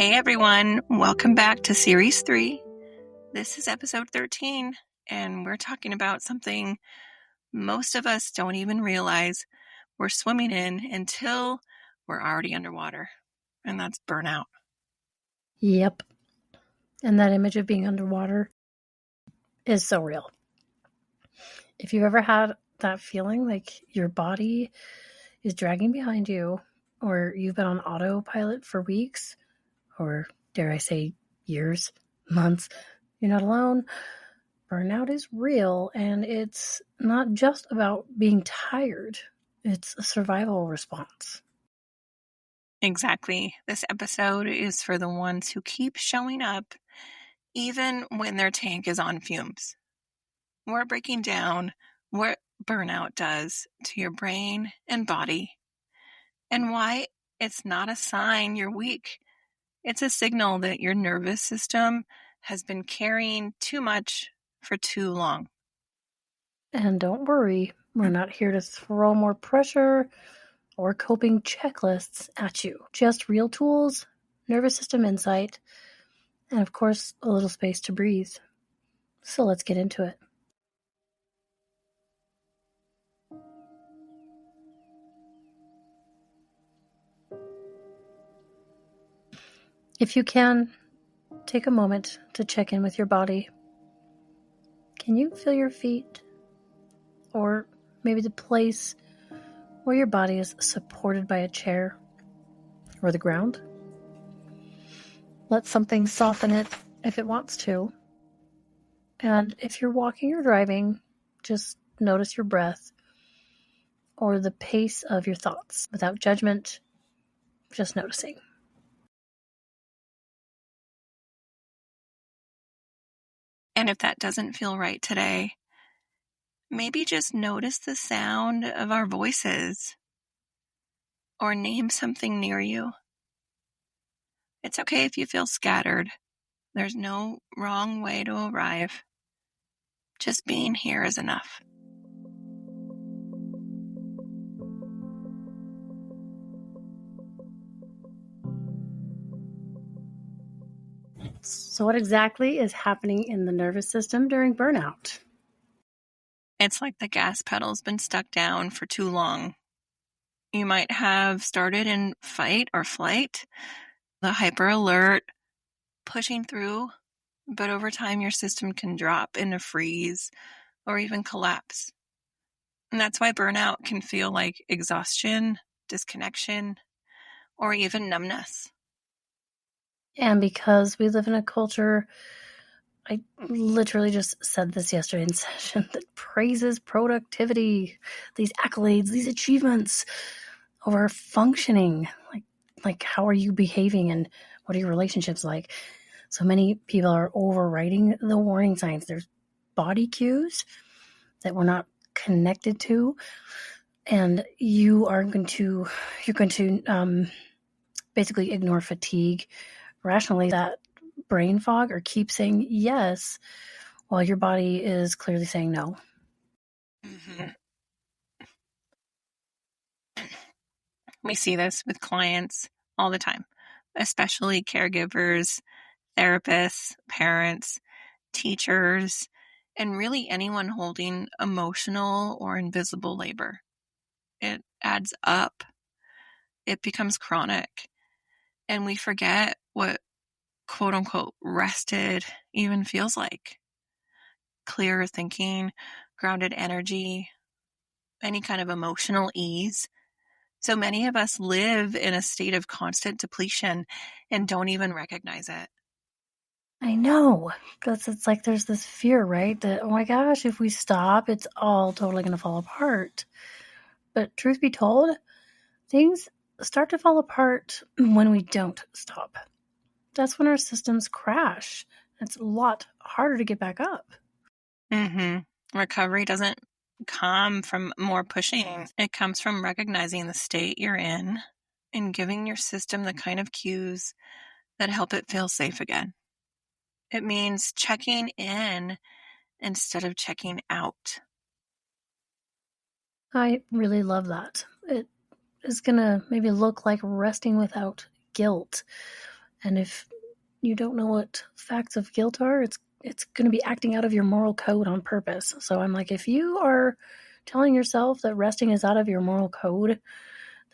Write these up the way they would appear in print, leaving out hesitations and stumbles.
Hey everyone, welcome back to Series 3. This is episode 13, and we're talking about something most of us don't even realize we're swimming in until we're already underwater, and that's burnout. Yep. And that image of being underwater is so real. If you've ever had that feeling like your body is dragging behind you, or you've been on autopilot for weeks, or dare I say years, months, you're not alone. Burnout is real, and it's not just about being tired. It's a survival response. Exactly. This episode is for the ones who keep showing up even when their tank is on fumes. We're breaking down what burnout does to your brain and body, and why it's not a sign you're weak. It's a signal that your nervous system has been carrying too much for too long. And don't worry, we're not here to throw more pressure or coping checklists at you. Just real tools, nervous system insight, and of course, a little space to breathe. So let's get into it. If you can, take a moment to check in with your body. Can you feel your feet? Or maybe the place where your body is supported by a chair or the ground? Let something soften it if it wants to. And if you're walking or driving, just notice your breath or the pace of your thoughts without judgment, just noticing. And if that doesn't feel right today, maybe just notice the sound of our voices or name something near you. It's okay if you feel scattered. There's no wrong way to arrive. Just being here is enough. So what exactly is happening in the nervous system during burnout? It's like the gas pedal's been stuck down for too long. You might have started in fight or flight, the hyper alert, pushing through, but over time your system can drop into freeze or even collapse. And that's why burnout can feel like exhaustion, disconnection, or even numbness. And because we live in a culture, I literally just said this yesterday in session, that praises productivity, these accolades, these achievements over functioning. Like how are you behaving and what are your relationships like? So many people are overriding the warning signs. There's body cues that we're not connected to, and you're going to basically ignore fatigue, rationalize that brain fog, or keep saying yes while your body is clearly saying no. Mm-hmm. We see this with clients all the time, especially caregivers, therapists, parents, teachers, and really anyone holding emotional or invisible labor. It adds up. It becomes chronic. And we forget what quote unquote rested even feels like. Clearer thinking, grounded energy, any kind of emotional ease. So many of us live in a state of constant depletion and don't even recognize it. I know, because it's like there's this fear, right? That, oh my gosh, if we stop, it's all totally going to fall apart. But truth be told, things start to fall apart when we don't stop. That's when our systems crash. It's a lot harder to get back up. Mm-hmm. Recovery doesn't come from more pushing. It comes from recognizing the state you're in and giving your system the kind of cues that help it feel safe again. It means checking in instead of checking out. I really love that. It is going to maybe look like resting without guilt. And if you don't know what facts of guilt are, it's going to be acting out of your moral code on purpose. So I'm like, if you are telling yourself that resting is out of your moral code,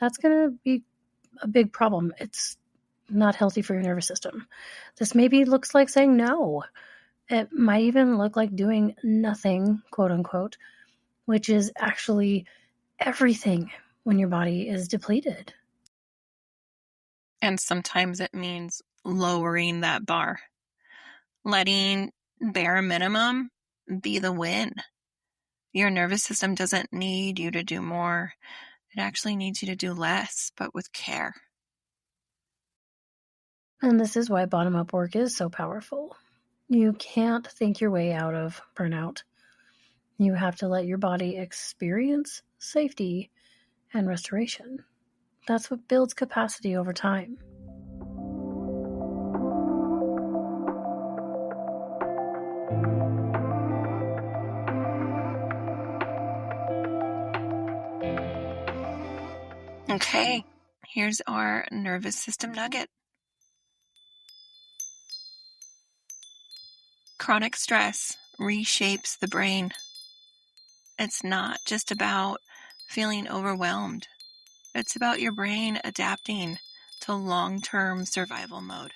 that's going to be a big problem. It's not healthy for your nervous system. This maybe looks like saying no. It might even look like doing nothing, quote unquote, which is actually everything when your body is depleted. And sometimes it means lowering that bar, letting bare minimum be the win. Your nervous system doesn't need you to do more. It actually needs you to do less, but with care. And this is why bottom-up work is so powerful. You can't think your way out of burnout. You have to let your body experience safety and restoration. That's what builds capacity over time. Okay, here's our nervous system nugget. Chronic stress reshapes the brain. It's not just about feeling overwhelmed. It's about your brain adapting to long-term survival mode.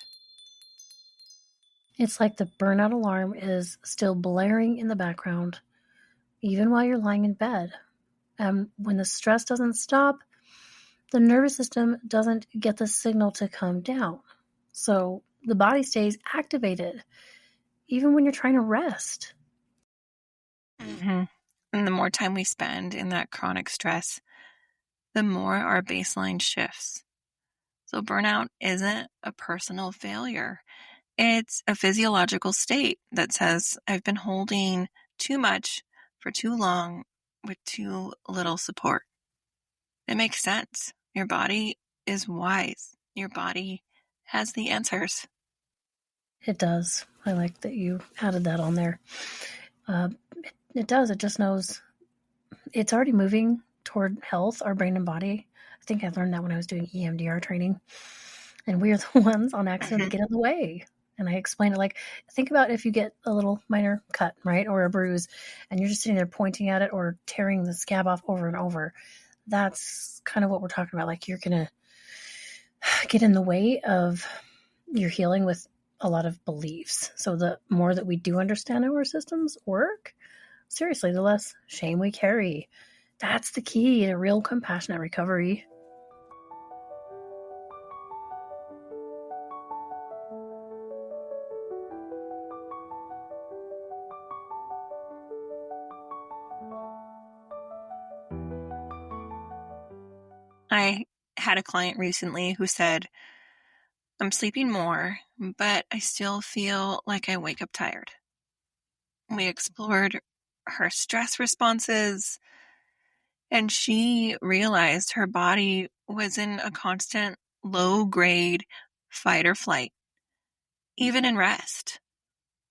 It's like the burnout alarm is still blaring in the background, even while you're lying in bed. And when the stress doesn't stop, the nervous system doesn't get the signal to come down. So the body stays activated, even when you're trying to rest. Mm-hmm. And the more time we spend in that chronic stress, the more our baseline shifts. So burnout isn't a personal failure. It's a physiological state that says, I've been holding too much for too long with too little support. It makes sense. Your body is wise. Your body has the answers. It does. I like that you added that on there. It does. It just knows it's already moving toward health, our brain and body. I think I learned that when I was doing EMDR training. And we're the ones on accident that get in the way. And I explained it like, think about if you get a little minor cut, right? Or a bruise, and you're just sitting there pointing at it or tearing the scab off over and over. That's kind of what we're talking about. Like, you're going to get in the way of your healing with a lot of beliefs. So the more that we do understand how our systems work, seriously, the less shame we carry. That's the key to real compassionate recovery. I had a client recently who said, I'm sleeping more, but I still feel like I wake up tired. We explored her stress responses, and she realized her body was in a constant low grade fight or flight, even in rest.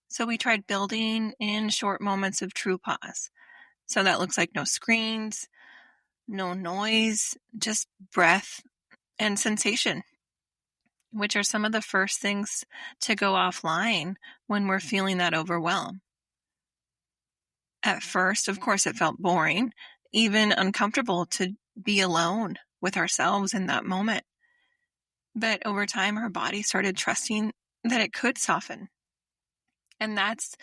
So we tried building in short moments of true pause. So that looks like no screens, no noise, just breath and sensation, which are some of the first things to go offline when we're feeling that overwhelm. At first, of course, it felt boring, even uncomfortable to be alone with ourselves in that moment. But over time, her body started trusting that it could soften. And that's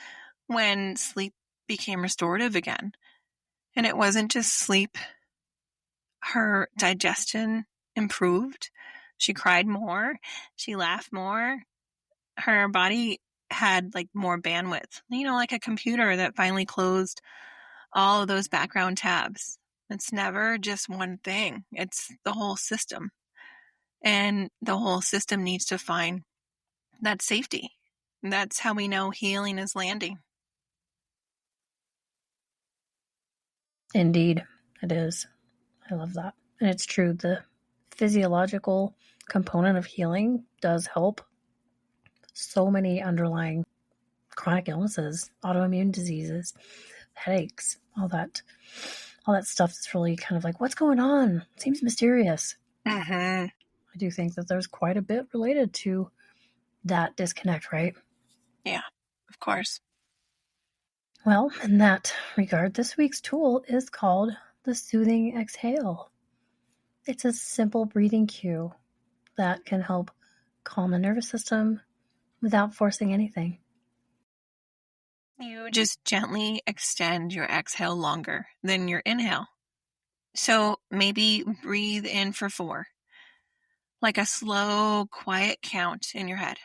when sleep became restorative again. And it wasn't just sleep. Her digestion improved. She cried more. She laughed more. Her body had like more bandwidth, like a computer that finally closed all of those background tabs. It's never just one thing. It's the whole system. And the whole system needs to find that safety. That's how we know healing is landing. Indeed, it is. I love that. And it's true. The physiological component of healing does help so many underlying chronic illnesses, autoimmune diseases, headaches, all that stuff that's really kind of like, what's going on? It seems mysterious. Mm-hmm. I do think that there's quite a bit related to that disconnect, right? Yeah, of course. Well, in that regard, this week's tool is called the soothing exhale. It's a simple breathing cue that can help calm the nervous system without forcing anything. You just gently extend your exhale longer than your inhale. So maybe breathe in for 4, like a slow, quiet count in your head,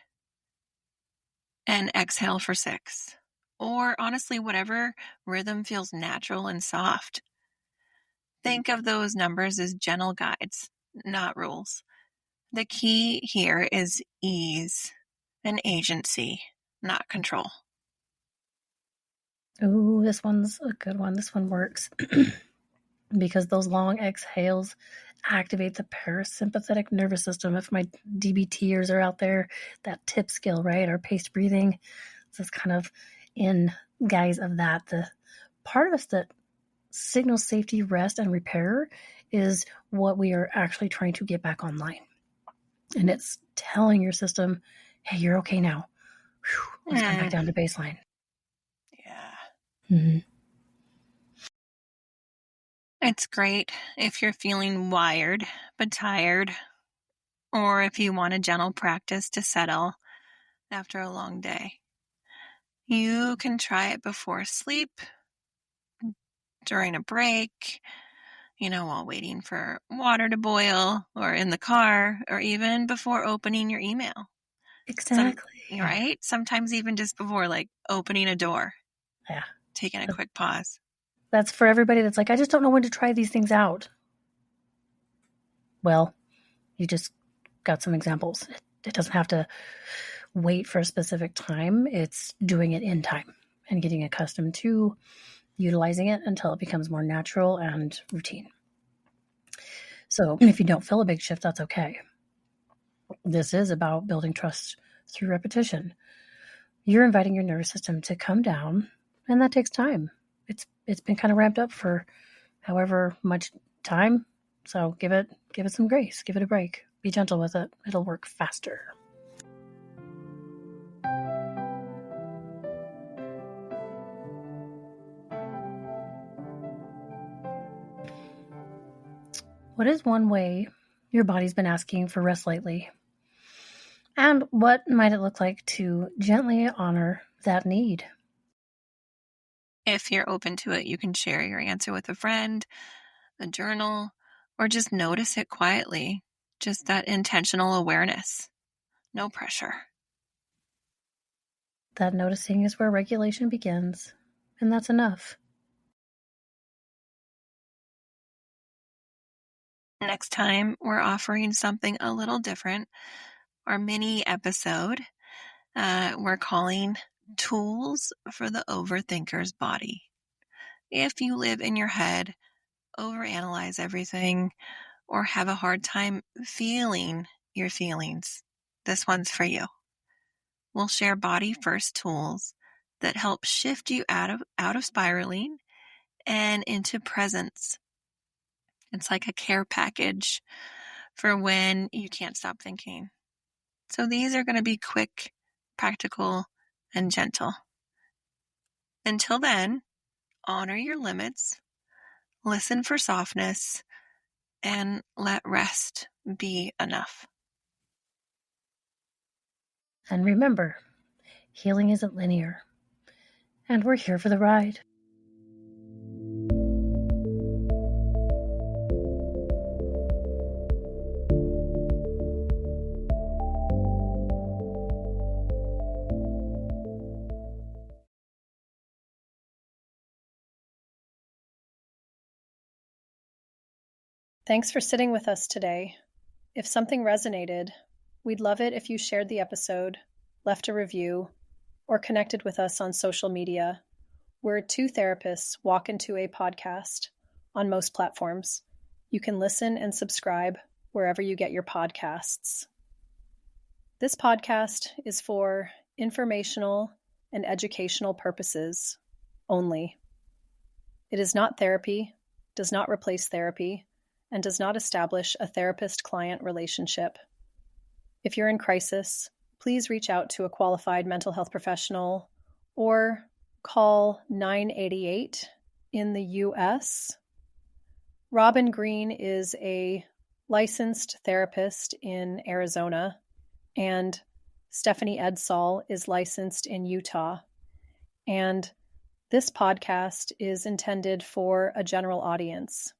and exhale for 6. Or honestly, whatever rhythm feels natural and soft. Think of those numbers as gentle guides, not rules. The key here is ease and agency, not control. Ooh, this one's a good one. This one works because those long exhales activate the parasympathetic nervous system. If my DBTers are out there, that tip skill, right? Or paced breathing, this is kind of in guise of that. The part of us that signals safety, rest, and repair is what we are actually trying to get back online. And it's telling your system, hey, you're okay now. Whew, let's come back down to baseline. Yeah. Mm-hmm. It's great if you're feeling wired but tired, or if you want a gentle practice to settle after a long day. You can try it before sleep, during a break, while waiting for water to boil, or in the car, or even before opening your email. Exactly. Right? Sometimes even just before, like, opening a door. Yeah. Taking a quick pause. That's for everybody that's like, I just don't know when to try these things out. Well, you just got some examples. It doesn't have to wait for a specific time. It's doing it in time and getting accustomed to utilizing it until it becomes more natural and routine. So if you don't feel a big shift, that's okay. This is about building trust through repetition. You're inviting your nervous system to come down, and that takes time. It's been kind of ramped up for however much time. So give it some grace, give it a break. Be gentle with it. It'll work faster. What is one way your body's been asking for rest lately? And what might it look like to gently honor that need? If you're open to it, you can share your answer with a friend, a journal, or just notice it quietly. Just that intentional awareness. No pressure. That noticing is where regulation begins, and that's enough. Next time, we're offering something a little different. Our mini episode, we're calling Tools for the Overthinker's Body. If you live in your head, overanalyze everything, or have a hard time feeling your feelings, this one's for you. We'll share body first tools that help shift you out of spiraling and into presence. It's like a care package for when you can't stop thinking. So these are going to be quick, practical, and gentle. Until then, honor your limits, listen for softness, and let rest be enough. And remember, healing isn't linear, and we're here for the ride. Thanks for sitting with us today. If something resonated, we'd love it if you shared the episode, left a review, or connected with us on social media. We're two therapists walk into a podcast on most platforms. You can listen and subscribe wherever you get your podcasts. This podcast is for informational and educational purposes only. It is not therapy, does not replace therapy, and does not establish a therapist-client relationship. If you're in crisis, please reach out to a qualified mental health professional or call 988 in the US. Robin Green is a licensed therapist in Arizona, and Stephanie Edsall is licensed in Utah. And this podcast is intended for a general audience.